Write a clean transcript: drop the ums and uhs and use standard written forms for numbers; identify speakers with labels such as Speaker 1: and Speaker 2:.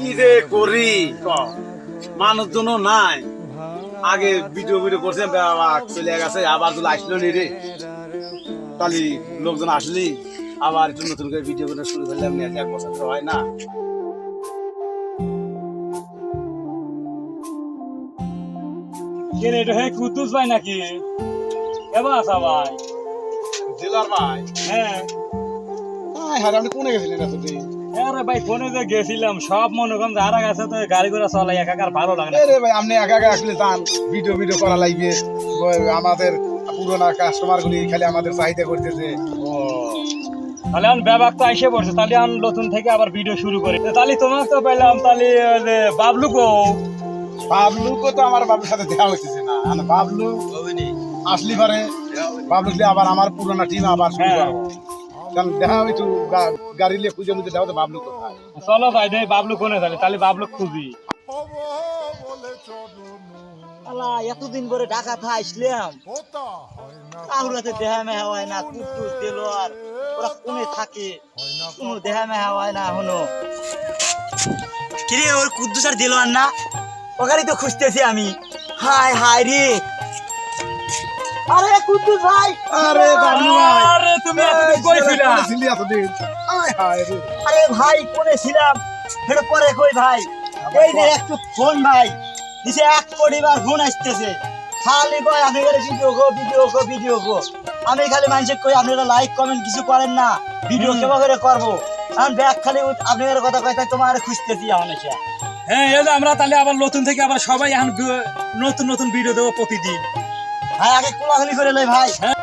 Speaker 1: কি যে করি মানুষজন নাই আগে ভিডিও করছেন চলে গেছে আবার যদি আসলো নি রে তাহলে লোকজন আসলি আবার একটু নতুন করে ভিডিও করে শুরু করলাম এক বছর তো হয় না।
Speaker 2: কুদ্দুস ভাই নাকি কেমন আছা ভাই?
Speaker 1: জেলার ভাই
Speaker 2: হ্যাঁ
Speaker 1: আপনি কোনে গেছিলেন এতদিন?
Speaker 2: আরে ভাই ফোনে যে গেছিলাম সব মনে কম যারা গেছে তো গাড়ি ঘোড়া চলাই একাকার ভালো লাগে না।
Speaker 1: রে ভাই আপনি একা একা আসলে যান ভিডিও করা লাগবে আমাদের পুরোনো কাস্টমার গুলি খালি আমাদের চাহিদা করতেছে।
Speaker 2: ও তাহলে আমি ব্যাপার তো এসে পড়ছে, তাহলে আমি নতুন থেকে আবার ভিডিও শুরু করি। তাহলে তোমার তো পেলাম তাহলে বাবলু কো
Speaker 1: বাবলুকে তো আমার বাবুর সাথে দেখা হয়েছে না, বাবলু আসলি পারে বাবলু আবার আমার পুরোনো টিম আবার শুরু করবো। কারণ দেখা হয়তো গাড়ি নিয়ে খুঁজে খুঁজে দেখো তো বাবলু কোথায়।
Speaker 2: চলো ভাই দেখ বাবলু কোনে তাহলে বাবলু খুঁজি।
Speaker 3: এতদিন পরে ঢাকা থা আসলাম কাহুরাতে দেহা মেহা হয় না, কুটুস দিল আর ওরা কোনে থাকে কোনো দেহা মেহা হয় না এখনো। কিরে ওর কুদ্দুস আর দিল আর না ওখানে তো খুঁজতেছি আমি। হাই হাই রে আরে কুদ্দুস ভাই,
Speaker 1: আরে বাবলু ভাই,
Speaker 2: আরে তুমি এতদিন কই ছিলা?
Speaker 1: এতদিন আয় হায় রে।
Speaker 3: আরে ভাই কোনে ছিলাম সেটা পরে কই ভাই। এই যে একটু ফোন ভাই দিছে 1 কোটি বার ফোন আসতেছে খালি কয় আপনারা ভিডিও গো। আমি খালি মানুষকে কই আপনারা লাইক কমেন্ট কিছু করেন না, ভিডিও কেমন করে করবো। আমি ব্যাগ খালি আপনাদের কথা কয় তাই তোমার খুঁজতেছি এখন এসে।
Speaker 2: হ্যাঁ এই যে আমরা তাহলে আবার নতুন থেকে আবার সবাই এখন নতুন নতুন ভিডিও দেবো প্রতিদিন।
Speaker 3: ভাই আগে কোলাকুলি করে লই ভাই।
Speaker 2: হ্যাঁ